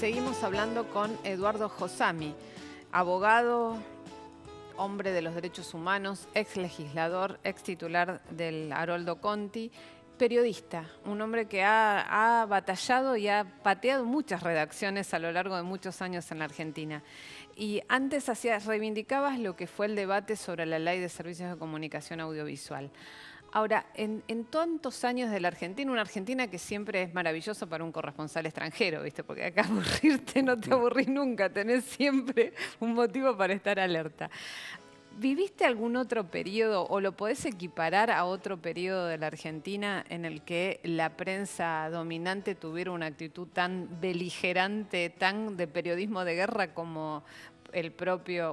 seguimos hablando con Eduardo Josami, abogado, hombre de los derechos humanos, ex legislador, ex titular del Haroldo Conti, periodista, un hombre que ha batallado y ha pateado muchas redacciones a lo largo de muchos años en la Argentina. Y antes reivindicabas lo que fue el debate sobre la Ley de Servicios de Comunicación Audiovisual. Ahora, en tantos años de la Argentina, una Argentina que siempre es maravilloso para un corresponsal extranjero, ¿viste? Porque acá aburrirte no te aburrís nunca, tenés siempre un motivo para estar alerta. ¿Viviste algún otro periodo o lo podés equiparar a otro periodo de la Argentina en el que la prensa dominante tuviera una actitud tan beligerante, tan de periodismo de guerra como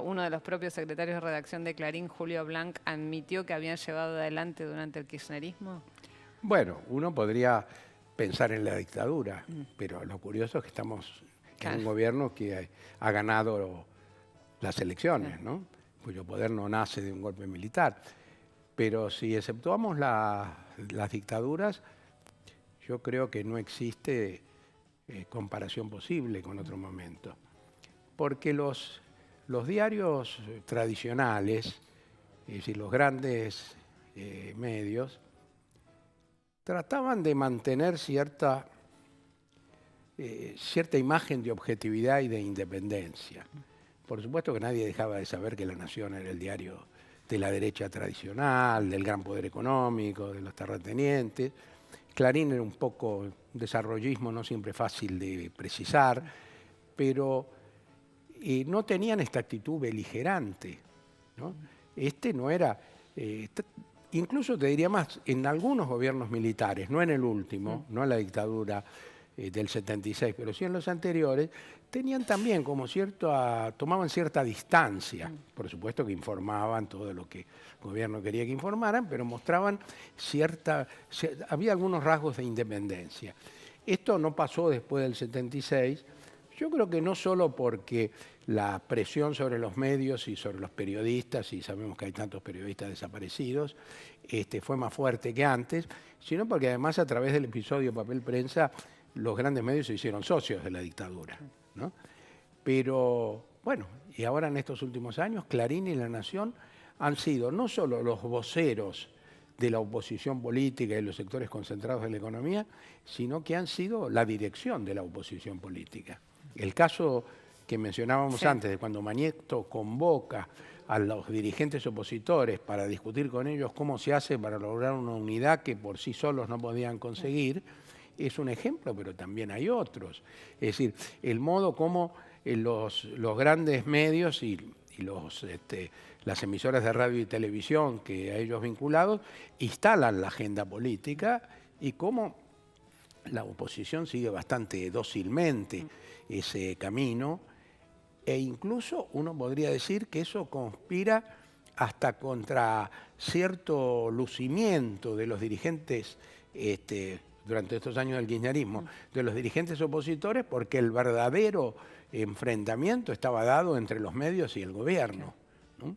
uno de los propios secretarios de redacción de Clarín, Julio Blanc, admitió que habían llevado adelante durante el kirchnerismo? Bueno, uno podría pensar en la dictadura, pero lo curioso es que estamos en un gobierno que ha ganado las elecciones, ¿no? Cuyo poder no nace de un golpe militar. Pero si exceptuamos las dictaduras, yo creo que no existe comparación posible con otro momento. Porque los diarios tradicionales, es decir, los grandes medios, trataban de mantener cierta imagen de objetividad y de independencia. Por supuesto que nadie dejaba de saber que La Nación era el diario de la derecha tradicional, del gran poder económico, de los terratenientes. Clarín era un poco desarrollismo, no siempre fácil de precisar, pero no tenían esta actitud beligerante, ¿no? Este no era, incluso te diría más, en algunos gobiernos militares, no en el último, no en la dictadura del 76, pero sí en los anteriores, tenían también como tomaban cierta distancia. Por supuesto que informaban todo lo que el gobierno quería que informaran, pero mostraban había algunos rasgos de independencia. Esto no pasó después del 76, yo creo que no solo porque la presión sobre los medios y sobre los periodistas, y sabemos que hay tantos periodistas desaparecidos, fue más fuerte que antes, sino porque además a través del episodio Papel Prensa, los grandes medios se hicieron socios de la dictadura, ¿no? Pero, bueno, y ahora en estos últimos años, Clarín y La Nación han sido no solo los voceros de la oposición política y los sectores concentrados de la economía, sino que han sido la dirección de la oposición política. El caso que mencionábamos antes, de cuando Mañeto convoca a los dirigentes opositores para discutir con ellos cómo se hace para lograr una unidad que por sí solos no podían conseguir, es un ejemplo, pero también hay otros. Es decir, el modo como los grandes medios y las emisoras de radio y televisión que a ellos vinculados instalan la agenda política y cómo la oposición sigue bastante dócilmente ese camino, e incluso uno podría decir que eso conspira hasta contra cierto lucimiento de los dirigentes durante estos años del kirchnerismo, de los dirigentes opositores, porque el verdadero enfrentamiento estaba dado entre los medios y el gobierno, ¿no?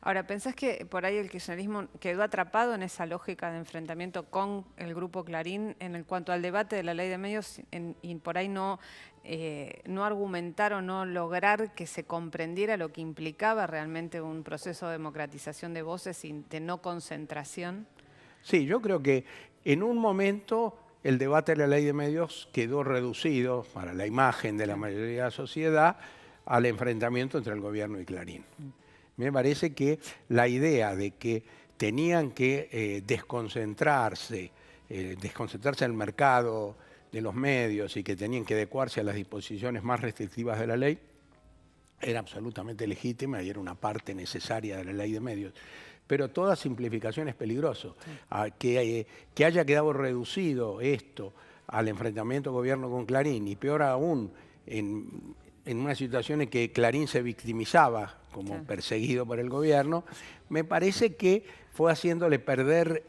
Ahora, ¿pensás que por ahí el kirchnerismo quedó atrapado en esa lógica de enfrentamiento con el Grupo Clarín en cuanto al debate de la ley de medios y por ahí no argumentar o no lograr que se comprendiera lo que implicaba realmente un proceso de democratización de voces y de no concentración? Sí, yo creo que en un momento el debate de la ley de medios quedó reducido para la imagen de la mayoría de la sociedad al enfrentamiento entre el gobierno y Clarín. Me parece que la idea de que tenían que desconcentrarse en el mercado de los medios y que tenían que adecuarse a las disposiciones más restrictivas de la ley era absolutamente legítima y era una parte necesaria de la ley de medios. Pero toda simplificación es peligroso. Que haya quedado reducido esto al enfrentamiento gobierno con Clarín, y peor aún en una situación en que Clarín se victimizaba como perseguido por el gobierno, me parece que fue haciéndole perder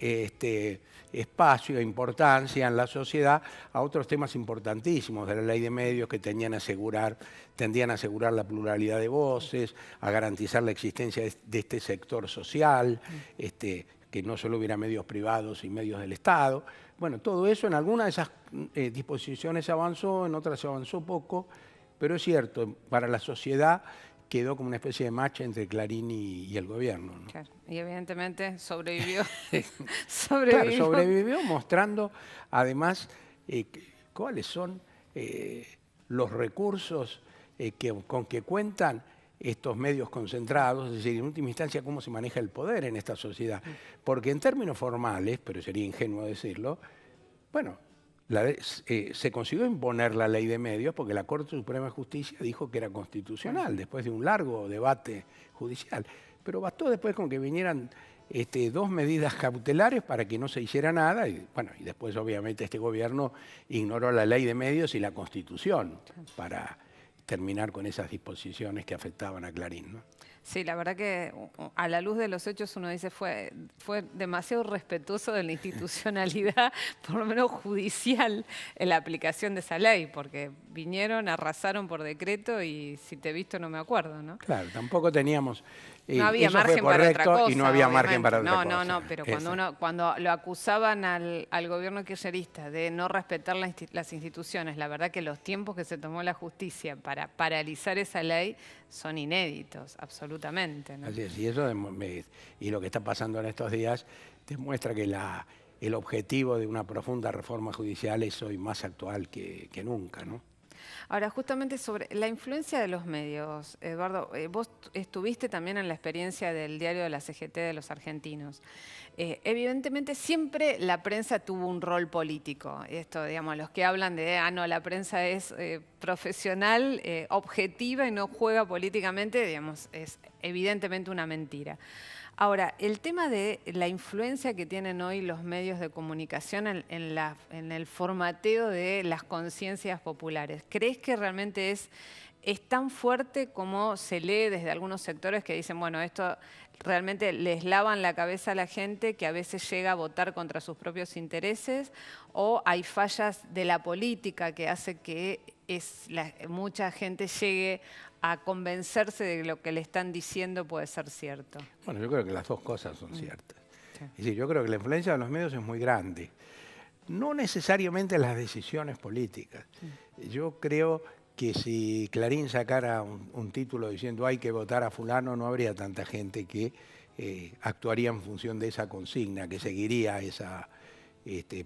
espacio e importancia en la sociedad a otros temas importantísimos de la ley de medios que tendían a asegurar la pluralidad de voces, a garantizar la existencia de este sector social, que no solo hubiera medios privados y medios del Estado. Bueno, todo eso en algunas de esas disposiciones avanzó, en otras se avanzó poco, pero es cierto, para la sociedad quedó como una especie de match entre Clarín y el gobierno, ¿no? Claro. Y evidentemente sobrevivió. Claro, Sobrevivió. sobrevivió mostrando además cuáles son los recursos con que cuentan estos medios concentrados, es decir, en última instancia, cómo se maneja el poder en esta sociedad. Porque en términos formales, pero sería ingenuo decirlo, bueno, se consiguió imponer la ley de medios porque la Corte Suprema de Justicia dijo que era constitucional, después de un largo debate judicial. Pero bastó después con que vinieran 2 medidas cautelares para que no se hiciera nada, y bueno, y después obviamente este gobierno ignoró la ley de medios y la Constitución para terminar con esas disposiciones que afectaban a Clarín, ¿no? Sí, la verdad que a la luz de los hechos uno dice fue demasiado respetuoso de la institucionalidad, por lo menos judicial, en la aplicación de esa ley, porque vinieron, arrasaron por decreto y si te he visto no me acuerdo, ¿no? Claro, tampoco teníamos... No había eso margen fue para otra correcto cosa. y no había margen Obviamente. para otra cosa. No, pero cuando lo acusaban al gobierno kirchnerista de no respetar las instituciones, la verdad que los tiempos que se tomó la justicia para paralizar esa ley son inéditos, absolutamente, ¿no? Así es, y eso y lo que está pasando en estos días demuestra que el objetivo de una profunda reforma judicial es hoy más actual que nunca, ¿no? Ahora, justamente sobre la influencia de los medios, Eduardo, vos estuviste también en la experiencia del diario de la CGT de los argentinos. Evidentemente siempre la prensa tuvo un rol político. Esto, digamos, los que hablan de, no, la prensa es profesional, objetiva y no juega políticamente, digamos, es evidentemente una mentira. Ahora, el tema de la influencia que tienen hoy los medios de comunicación en el formateo de las conciencias populares, ¿crees que realmente es tan fuerte como se lee desde algunos sectores que dicen, bueno, esto realmente les lavan la cabeza a la gente que a veces llega a votar contra sus propios intereses, o hay fallas de la política que hace que mucha gente llegue a convencerse de que lo que le están diciendo puede ser cierto? Bueno, yo creo que las dos cosas son ciertas. Sí. Es decir, yo creo que la influencia de los medios es muy grande. No necesariamente las decisiones políticas. Yo creo que si Clarín sacara un título diciendo hay que votar a fulano, no habría tanta gente que actuaría en función de esa consigna, que seguiría esa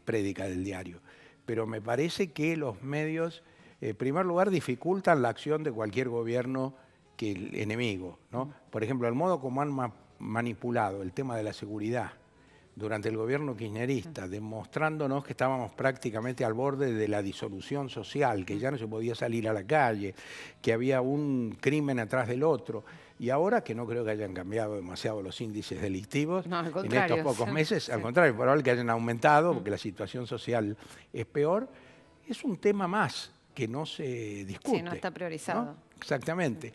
prédica del diario. Pero me parece que los medios, en primer lugar, dificultan la acción de cualquier gobierno que el enemigo, ¿no? Por ejemplo, el modo como han manipulado el tema de la seguridad durante el gobierno kirchnerista, demostrándonos que estábamos prácticamente al borde de la disolución social, que ya no se podía salir a la calle, que había un crimen atrás del otro. Y ahora, que no creo que hayan cambiado demasiado los índices delictivos en estos pocos meses, al contrario, probable que hayan aumentado, porque la situación social es peor, es un tema más que no se discute. Sí, no está priorizado. ¿No? Exactamente.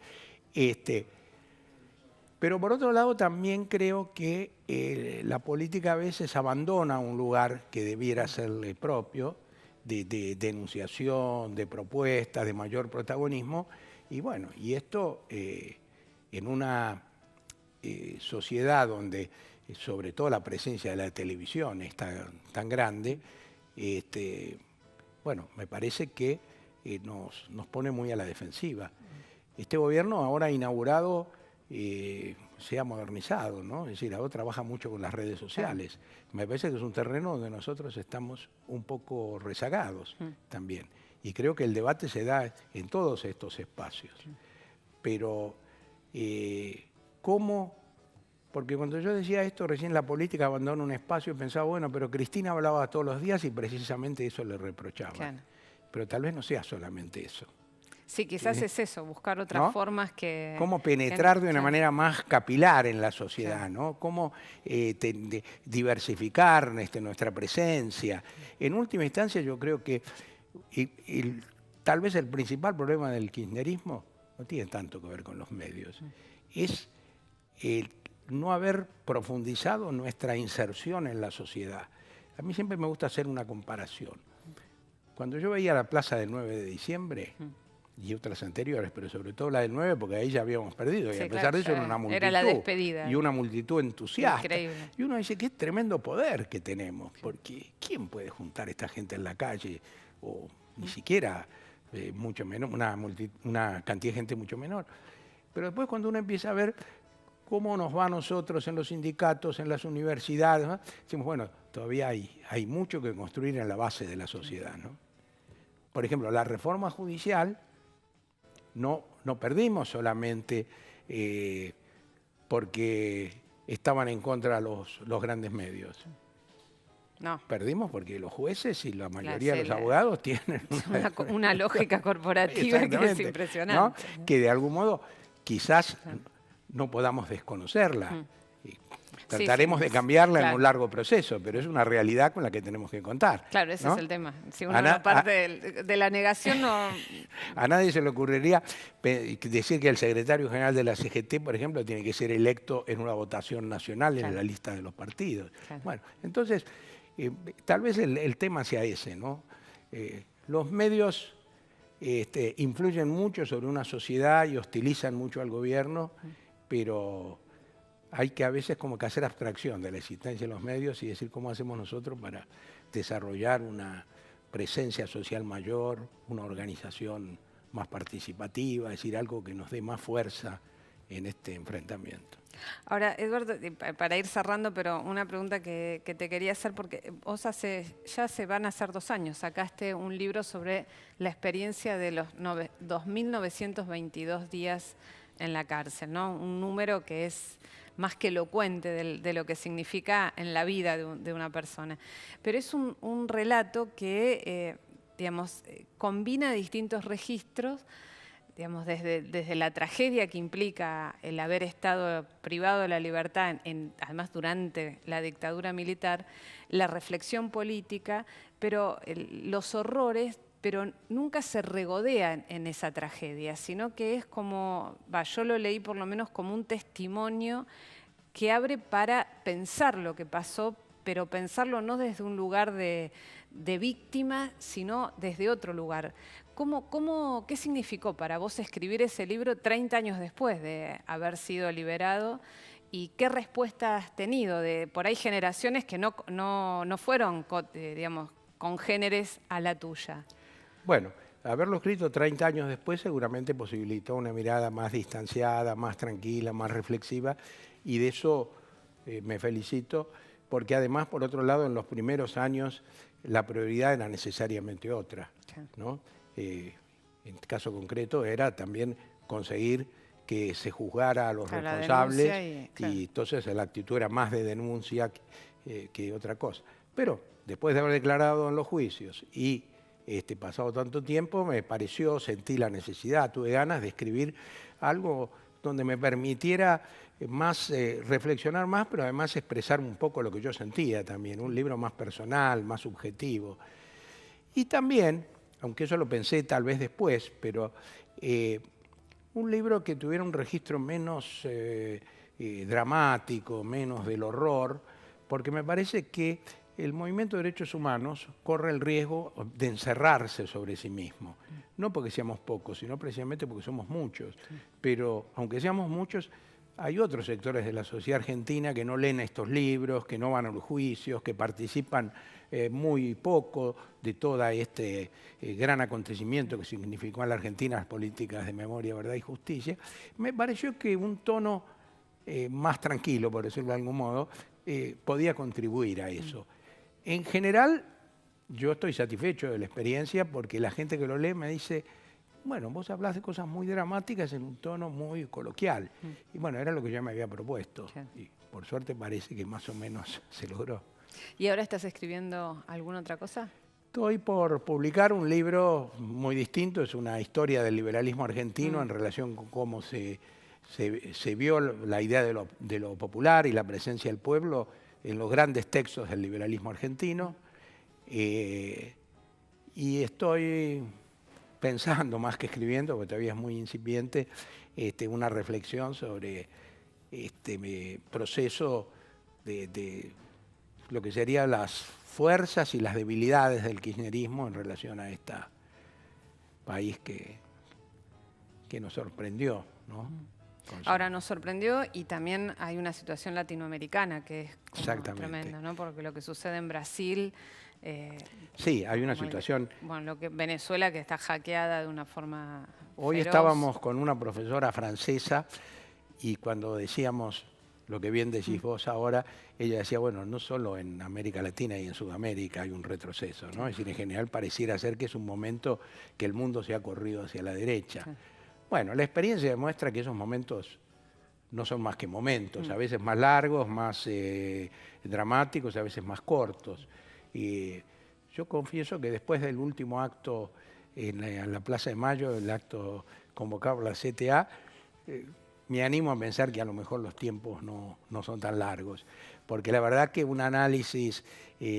Pero por otro lado también creo que la política a veces abandona un lugar que debiera serle propio, de denunciación, de propuestas, de mayor protagonismo. Y bueno, y esto en una sociedad donde sobre todo la presencia de la televisión es tan grande, bueno, me parece que nos pone muy a la defensiva. Este gobierno ahora ha inaugurado, se ha modernizado, ¿no? Es decir, ahora trabaja mucho con las redes sociales. Me parece que es un terreno donde nosotros estamos un poco rezagados también. Y creo que el debate se da en todos estos espacios. Pero, ¿cómo? Porque cuando yo decía esto, recién la política abandona un espacio, pensaba, bueno, pero Cristina hablaba todos los días y precisamente eso le reprochaba. Claro. Pero tal vez no sea solamente eso. Sí, quizás es eso, buscar otras formas que... Cómo penetrar de una manera más capilar en la sociedad, ¿no? Cómo diversificar nuestra presencia. En última instancia, yo creo que tal vez el principal problema del kirchnerismo no tiene tanto que ver con los medios. Es no haber profundizado nuestra inserción en la sociedad. A mí siempre me gusta hacer una comparación. Cuando yo veía la plaza del 9 de diciembre... y otras anteriores, pero sobre todo la del 9, porque ahí ya habíamos perdido, y a pesar de eso era una multitud. Era la despedida. Y una multitud entusiasta. Increíble. Y uno dice, qué tremendo poder que tenemos, porque ¿quién puede juntar a esta gente en la calle? O ni siquiera mucho menor, una cantidad de gente mucho menor. Pero después cuando uno empieza a ver cómo nos va a nosotros en los sindicatos, en las universidades, ¿no? Decimos, bueno, todavía hay mucho que construir en la base de la sociedad, ¿no? Por ejemplo, la reforma judicial no perdimos solamente porque estaban en contra los grandes medios. No. Perdimos porque los jueces y la mayoría de los la- abogados tienen una lógica corporativa que es Exactamente, impresionante. ¿no? Que de algún modo quizás no podamos desconocerla. Y trataremos de cambiarla en un largo proceso, pero es una realidad con la que tenemos que contar. Claro, ese ¿no? es el tema. Si uno no parte de la negación, no... A nadie se le ocurriría decir que el secretario general de la CGT, por ejemplo, tiene que ser electo en una votación nacional en la lista de los partidos. Bueno, entonces, tal vez el tema sea ese, ¿no? Los medios influyen mucho sobre una sociedad y hostilizan mucho al gobierno, pero hay que a veces como que hacer abstracción de la existencia de los medios y decir cómo hacemos nosotros para desarrollar una presencia social mayor, una organización más participativa, es decir, algo que nos dé más fuerza en este enfrentamiento. Ahora, Eduardo, para ir cerrando, pero una pregunta que te quería hacer, porque vos ya se van a hacer 2 años, sacaste un libro sobre la experiencia de los 2.922 días en la cárcel, ¿no? Un número que es más que elocuente de lo que significa en la vida de una persona. Pero es un relato que, digamos, combina distintos registros, digamos, desde la tragedia que implica el haber estado privado de la libertad, además durante la dictadura militar, la reflexión política, pero los horrores, pero nunca se regodea en esa tragedia, sino que es como, yo lo leí por lo menos como un testimonio que abre para pensar lo que pasó, pero pensarlo no desde un lugar de víctima, sino desde otro lugar. ¿Qué significó para vos escribir ese libro 30 años después de haber sido liberado? ¿Y qué respuesta has tenido de por ahí generaciones que no fueron, digamos, congéneres a la tuya? Bueno, haberlo escrito 30 años después seguramente posibilitó una mirada más distanciada, más tranquila, más reflexiva, y de eso me felicito, porque además, por otro lado, en los primeros años la prioridad era necesariamente otra, ¿no? En el caso concreto era también conseguir que se juzgara a los responsables y entonces la actitud era más de denuncia que otra cosa. Pero después de haber declarado en los juicios y pasado tanto tiempo, sentí la necesidad, tuve ganas de escribir algo donde me permitiera más reflexionar más, pero además expresar un poco lo que yo sentía también, un libro más personal, más subjetivo. Y también, aunque eso lo pensé tal vez después, pero un libro que tuviera un registro menos dramático, menos del horror, porque me parece que el movimiento de derechos humanos corre el riesgo de encerrarse sobre sí mismo. No porque seamos pocos, sino precisamente porque somos muchos. Pero aunque seamos muchos, hay otros sectores de la sociedad argentina que no leen estos libros, que no van a los juicios, que participan muy poco de todo este gran acontecimiento que significó en la Argentina las políticas de memoria, verdad y justicia. Me pareció que un tono más tranquilo, por decirlo de algún modo, podía contribuir a eso. En general, yo estoy satisfecho de la experiencia porque la gente que lo lee me dice, bueno, vos hablás de cosas muy dramáticas en un tono muy coloquial. Y bueno, era lo que yo me había propuesto. Y por suerte parece que más o menos se logró. ¿Y ahora estás escribiendo alguna otra cosa? Estoy por publicar un libro muy distinto, es una historia del liberalismo argentino en relación con cómo se vio la idea de lo popular y la presencia del pueblo en los grandes textos del liberalismo argentino. Y estoy pensando, más que escribiendo, porque todavía es muy incipiente, una reflexión sobre este proceso de lo que serían las fuerzas y las debilidades del kirchnerismo en relación a este país que nos sorprendió, ¿no? Ahora nos sorprendió y también hay una situación latinoamericana que es tremenda, ¿no? Porque lo que sucede en Brasil Sí, hay una situación. Bueno, lo que Venezuela que está hackeada de una forma Hoy feroz. estábamos con una profesora francesa y cuando decíamos lo que bien decís vos ahora, ella decía, bueno, no solo en América Latina y en Sudamérica hay un retroceso, ¿no? Es decir, en general pareciera ser que es un momento que el mundo se ha corrido hacia la derecha. Sí. Bueno, la experiencia demuestra que esos momentos no son más que momentos, a veces más largos, más dramáticos, a veces más cortos. Y yo confieso que después del último acto en la Plaza de Mayo, el acto convocado por la CTA, me animo a pensar que a lo mejor los tiempos no son tan largos, porque la verdad que un análisis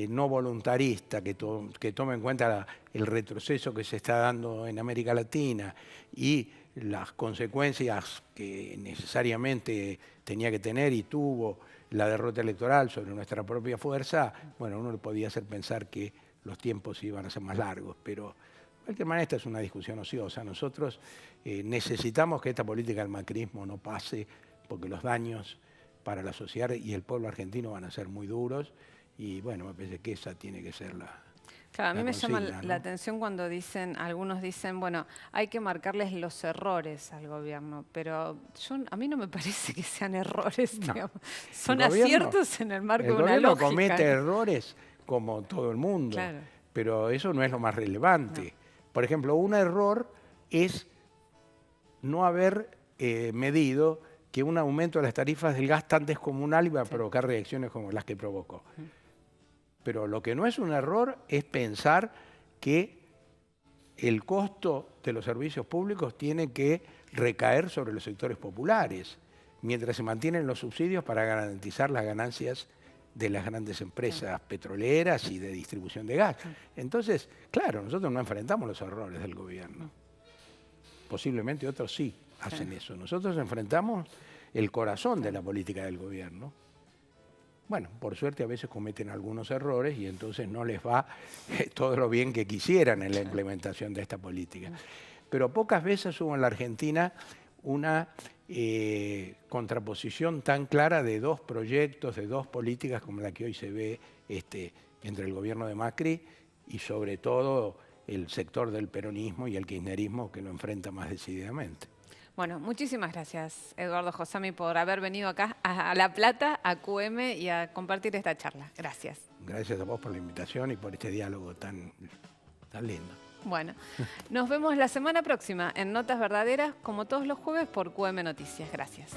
no voluntarista que tome en cuenta el retroceso que se está dando en América Latina y las consecuencias que necesariamente tenía que tener y tuvo la derrota electoral sobre nuestra propia fuerza, bueno, uno le podía hacer pensar que los tiempos iban a ser más largos, pero de cualquier manera esta es una discusión ociosa. Nosotros necesitamos que esta política del macrismo no pase porque los daños para la sociedad y el pueblo argentino van a ser muy duros y bueno, me parece que esa tiene que ser la... Claro, a mí me llama consigna, ¿no? la atención cuando algunos dicen, bueno, hay que marcarles los errores al gobierno, pero a mí no me parece que sean errores, No. digamos. Son El gobierno- aciertos en el marco El de una gobierno lógica. comete errores como todo el mundo, Claro. pero eso no es lo más relevante. Por ejemplo, un error es no haber medido que un aumento de las tarifas del gas tan descomunal iba a provocar reacciones como las que provocó. Pero lo que no es un error es pensar que el costo de los servicios públicos tiene que recaer sobre los sectores populares, mientras se mantienen los subsidios para garantizar las ganancias de las grandes empresas petroleras y de distribución de gas. Entonces, claro, nosotros no enfrentamos los errores del gobierno. Posiblemente otros sí hacen eso. Nosotros enfrentamos el corazón de la política del gobierno. Bueno, por suerte a veces cometen algunos errores y entonces no les va todo lo bien que quisieran en la implementación de esta política. Pero pocas veces hubo en la Argentina una contraposición tan clara de dos proyectos, de dos políticas como la que hoy se ve entre el gobierno de Macri y sobre todo el sector del peronismo y el kirchnerismo que lo enfrenta más decididamente. Bueno, muchísimas gracias, Eduardo Josami, por haber venido acá a La Plata, a QM y a compartir esta charla. Gracias. Gracias a vos por la invitación y por este diálogo tan lindo. Bueno, nos vemos la semana próxima en Notas Verdaderas, como todos los jueves, por QM Noticias. Gracias.